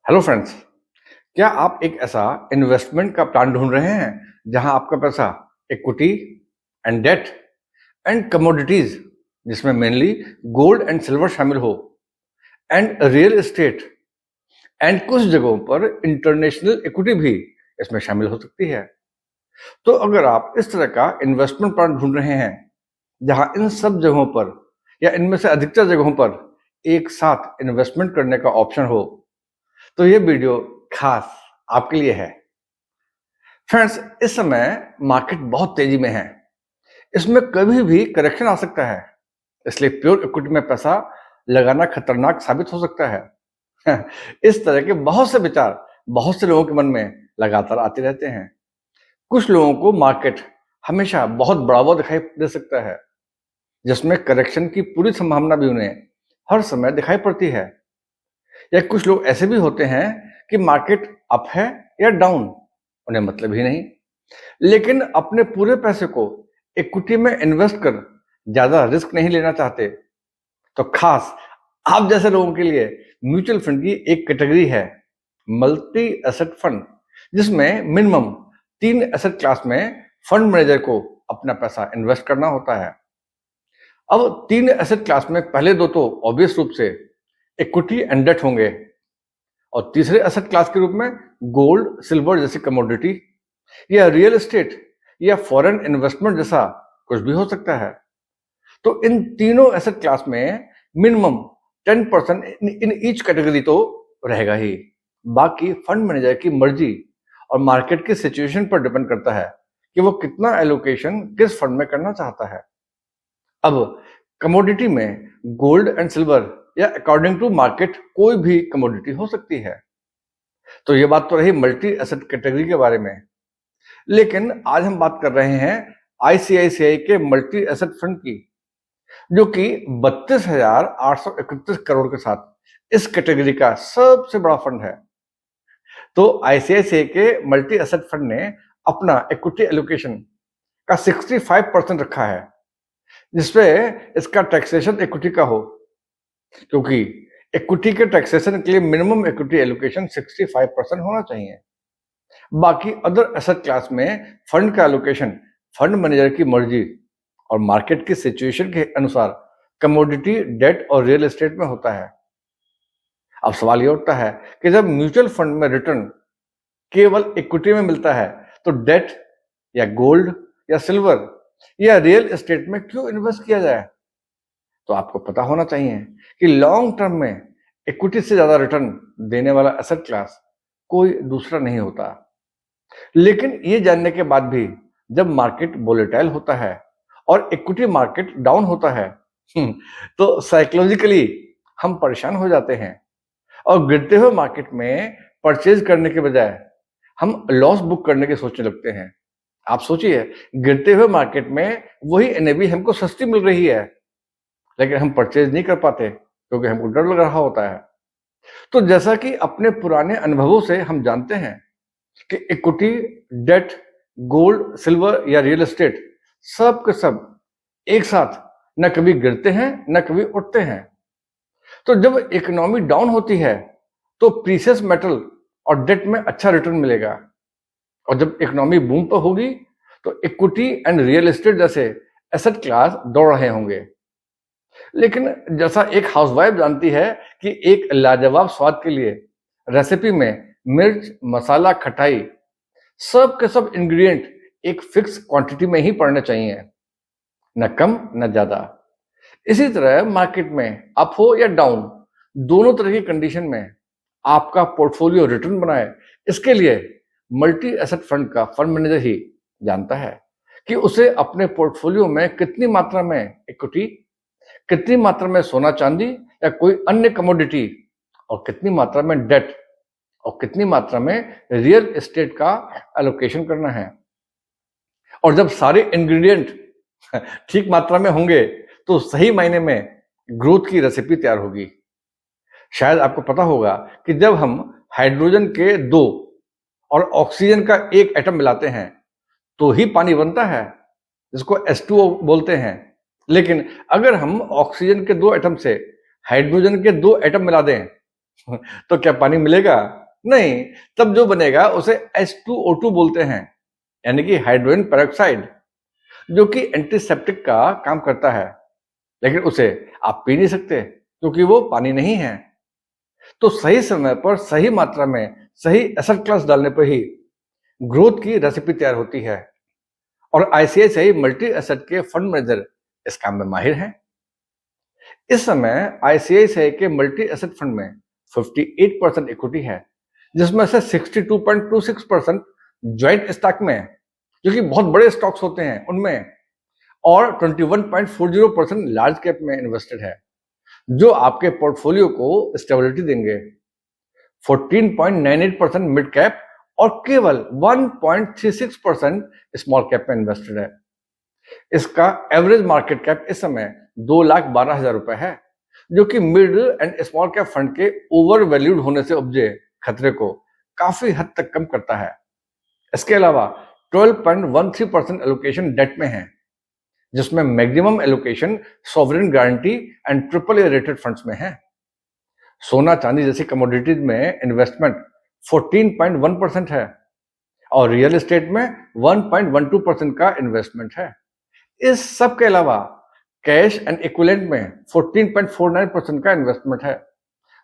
Hello friends. क्या आप एक ऐसा इन्वेस्टमेंट का प्लान ढूंढ रहे हैं जहां आपका पैसा equity and debt and commodities, जिसमें मेनली गोल्ड एंड सिल्वर शामिल हो, एंड रियल एस्टेट एंड कुछ जगहों पर इंटरनेशनल इक्विटी भी इसमें शामिल हो सकती है। तो अगर आप इस तरह का इन्वेस्टमेंट प्लान ढूंढ रहे हैं जहां इन सब जगहों पर या इनमें से अधिकतर जगहों पर एक साथ इन्वेस्टमेंट करने का ऑप्शन हो, तो ये वीडियो खास आपके लिए है। फ्रेंड्स, इस समय मार्केट बहुत तेजी में है, इसमें कभी भी करेक्शन आ सकता है, इसलिए प्योर इक्विटी में पैसा लगाना खतरनाक साबित हो सकता है। इस तरह के बहुत से विचार बहुत से लोगों के मन में लगातार आते रहते हैं। कुछ लोगों को मार्केट हमेशा बहुत बड़ा हुआ दिखाई दे सकता है, जिसमें करेक्शन की पूरी संभावना भी उन्हें हर समय दिखाई पड़ती है। या कुछ लोग ऐसे भी होते हैं कि मार्केट अप है या डाउन उन्हें मतलब ही नहीं, लेकिन अपने पूरे पैसे को इक्विटी में इन्वेस्ट कर ज्यादा रिस्क नहीं लेना चाहते। तो खास आप जैसे लोगों के लिए म्यूचुअल फंड की एक कैटेगरी है मल्टी एसेट फंड, जिसमें मिनिमम 3 एसेट क्लास में फंड मैनेजर को अपना पैसा इन्वेस्ट करना होता है। अब 3 एसेट क्लास में पहले दो तो ऑब्वियस रूप से इक्विटी एंड डेट होंगे, और तीसरे एसेट क्लास के रूप में गोल्ड सिल्वर जैसी कमोडिटी या रियल एस्टेट या फॉरेन इन्वेस्टमेंट जैसा कुछ भी हो सकता है। तो इन तीनों एसेट क्लास में मिनिमम 10% इन ईच कैटेगरी तो रहेगा ही। बाकी फंड मैनेजर की मर्जी और मार्केट की सिचुएशन पर डिपेंड करता है कि वो कितना एलोकेशन किस फंड में करना चाहता है। अब कमोडिटी में गोल्ड एंड सिल्वर या अकॉर्डिंग टू मार्केट कोई भी कमोडिटी हो सकती है। तो ये बात तो रही मल्टी एसेट कैटेगरी के बारे में, लेकिन आज हम बात कर रहे हैं आईसीआईसीआई के मल्टी एसेट फंड की, जो कि 32,831 करोड़ के साथ इस कैटेगरी का सबसे बड़ा फंड है। तो आईसीआईसीआई के मल्टी एसेट फंड ने अपना इक्विटी एलोकेशन का 65% रखा है, जिसपे इसका टैक्सेशन इक्विटी का हो, क्योंकि इक्विटी के टैक्सेशन के लिए मिनिमम इक्विटी एलोकेशन 65% होना चाहिए। बाकी अदर एसेट क्लास में फंड का एलोकेशन फंड मैनेजर की मर्जी और मार्केट की सिचुएशन के अनुसार कमोडिटी, डेट और रियल एस्टेट में होता है। अब सवाल यह उठता है कि जब म्यूचुअल फंड में रिटर्न केवल इक्विटी में मिलता है, तो डेट या गोल्ड या सिल्वर या रियल एस्टेट में क्यों इन्वेस्ट किया जाए? तो आपको पता होना चाहिए कि लॉन्ग टर्म में इक्विटी से ज्यादा रिटर्न देने वाला एसेट क्लास कोई दूसरा नहीं होता। लेकिन ये जानने के बाद भी जब मार्केट वोलेटाइल होता है और इक्विटी मार्केट डाउन होता है, तो साइकोलॉजिकली हम परेशान हो जाते हैं और गिरते हुए मार्केट में परचेज करने के बजाय हम लॉस बुक करने के सोचने लगते हैं। आप सोचिए, गिरते हुए मार्केट में वही एनएवी हमको सस्ती मिल रही है, लेकिन हम परचेज नहीं कर पाते क्योंकि हमको डर लग रहा होता है। तो जैसा कि अपने पुराने अनुभवों से हम जानते हैं कि इक्विटी, डेट, गोल्ड, सिल्वर या रियल एस्टेट सब के सब एक साथ न कभी गिरते हैं न कभी उठते हैं। तो जब इकोनॉमी डाउन होती है तो प्रीशियस मेटल और डेट में अच्छा रिटर्न मिलेगा, और जब इकोनॉमी बूम पर होगी तो इक्विटी एंड रियल एस्टेट जैसे एसेट क्लास दौड़ रहे होंगे। लेकिन जैसा एक हाउसवाइफ जानती है कि एक लाजवाब स्वाद के लिए रेसिपी में मिर्च, मसाला, खटाई सब के सब इंग्रेडिएंट एक फिक्स क्वांटिटी में ही पड़ने चाहिए, न कम न ज्यादा। इसी तरह मार्केट में अप हो या डाउन, दोनों तरह की कंडीशन में आपका पोर्टफोलियो रिटर्न बनाए, इसके लिए मल्टी एसेट फंड का फंड मैनेजर ही जानता है कि उसे अपने पोर्टफोलियो में कितनी मात्रा में इक्विटी, कितनी मात्रा में सोना चांदी या कोई अन्य कमोडिटी, और कितनी मात्रा में डेट और कितनी मात्रा में रियल एस्टेट का एलोकेशन करना है। और जब सारे इंग्रेडिएंट ठीक मात्रा में होंगे तो सही मायने में ग्रोथ की रेसिपी तैयार होगी। शायद आपको पता होगा कि जब हम हाइड्रोजन के 2 और ऑक्सीजन का 1 एटम मिलाते हैं तो ही पानी बनता है, जिसको H2O बोलते हैं। लेकिन अगर हम ऑक्सीजन के 2 एटम से हाइड्रोजन के 2 एटम मिला दें तो क्या पानी मिलेगा? नहीं। तब जो बनेगा उसे H2O2 बोलते हैं, यानी कि हाइड्रोजन पेरोक्साइड, जो कि एंटीसेप्टिक का काम करता है। लेकिन उसे आप पी नहीं सकते क्योंकि वो पानी नहीं है। तो सही समय पर सही मात्रा में सही एसेट क्लास डालने पर ही ग्रोथ की रेसिपी तैयार होती है, और आईसीआईसीआई मल्टी एसेट के फंड मैनेजर इस काम में माहिर हैं। इस समय आईसीआईसीआई के मल्टी एसेट फंड में 58% इक्विटी है, जिसमें से 62.26% ज्वाइंट स्टॉक में है, जो कि बहुत बड़े स्टॉक्स होते हैं उनमें, और 21.40% लार्ज कैप में इन्वेस्टेड है, जो आपके पोर्टफोलियो को स्टेबिलिटी देंगे। 14.98% मिड कैप और केवल 1.36% स्मॉल कैप में इन्वेस्टेड है। इसका एवरेज मार्केट कैप इस समय 2,12,000 रुपए है, जो कि mid and small cap fund के ओवर वैल्यूड होने से उपजे खतरे को काफी हद तक कम करता है। इसके अलावा 12.13% एलोकेशन डेट में है, जिसमें maximum allocation sovereign guarantee and triple A rated funds में है। सोना चांदी जैसी कमोडिटीज में इन्वेस्टमेंट 14.1% है, और रियल एस्टेट में 1.12% का इन्वेस्टमेंट है। इस सब के अलावा कैश एंड इक्विवेलेंट में 14.49% का इन्वेस्टमेंट है,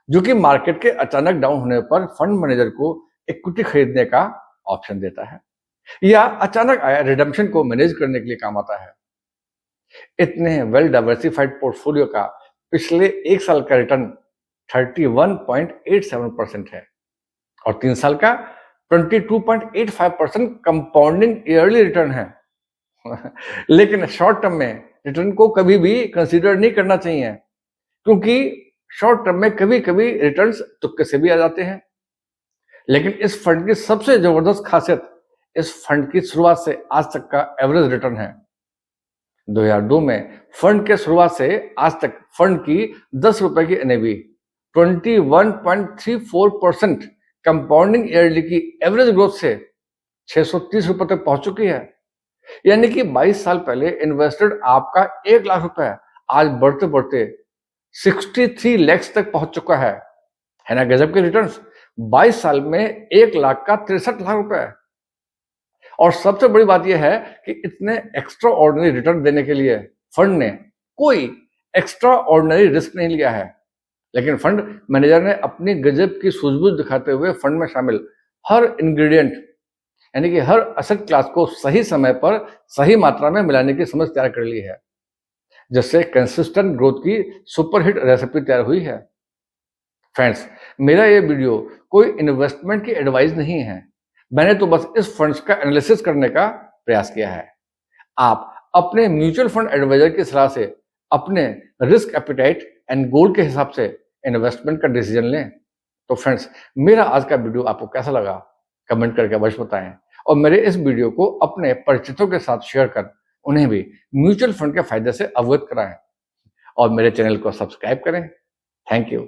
जो कि मार्केट के अचानक डाउन होने पर फंड मैनेजर को इक्विटी खरीदने का ऑप्शन देता है, या अचानक आया रिडम्पशन को मैनेज करने के लिए काम आता है। इतने वेल डाइवर्सिफाइड पोर्टफोलियो का पिछले एक साल का रिटर्न 31.87% है, और 3 साल का 22.85% कंपाउंडिंग ईयरली रिटर्न है। लेकिन शॉर्ट टर्म में रिटर्न को कभी भी कंसीडर नहीं करना चाहिए, क्योंकि शॉर्ट टर्म में कभी कभी रिटर्न्स तुक्के से भी आ जाते हैं। लेकिन इस फंड की सबसे जबरदस्त खासियत इस फंड की शुरुआत से आज तक का एवरेज रिटर्न है। 2002 में फंड के शुरुआत से आज तक फंड की 10 रुपए की एनएवी 21.34% कंपाउंडिंग ईयरली की एवरेज ग्रोथ से 630 रुपए तक पहुंच चुकी है। यानी कि 22 साल पहले इन्वेस्टेड आपका 1 लाख रुपए आज बढ़ते बढ़ते 63 लाख तक पहुंच चुका है ना गजब के रिटर्न्स। 22 साल में 1 लाख का 63 लाख रुपए। और सबसे बड़ी बात यह है कि इतने एक्स्ट्रा ऑर्डिनरी रिटर्न देने के लिए फंड ने कोई एक्स्ट्रा ऑर्डिनरी रिस्क नहीं लिया है, लेकिन फंड मैनेजर ने अपनी गजब की सूझबूझ दिखाते हुए फंड में शामिल हर इंग्रेडिएंट, यानी कि हर एसेट क्लास को सही समय पर सही मात्रा में मिलाने की समझ तैयार कर ली है, जिससे कंसिस्टेंट ग्रोथ की सुपरहिट रेसिपी तैयार हुई है। फ्रेंड्स, मेरा ये वीडियो कोई इन्वेस्टमेंट की एडवाइस नहीं है, मैंने तो बस इस फंड्स का एनालिसिस करने का प्रयास किया है। आप अपने म्यूचुअल फंड एडवाइजर की सलाह से अपने रिस्क एपिटाइट एंड गोल के हिसाब से इन्वेस्टमेंट का डिसीजन लें। तो फ्रेंड्स, मेरा आज का वीडियो आपको कैसा लगा कमेंट करके अवश्य बताएं, और मेरे इस वीडियो को अपने परिचितों के साथ शेयर कर उन्हें भी म्यूचुअल फंड के फायदे से अवगत कराएं, और मेरे चैनल को सब्सक्राइब करें। Thank you.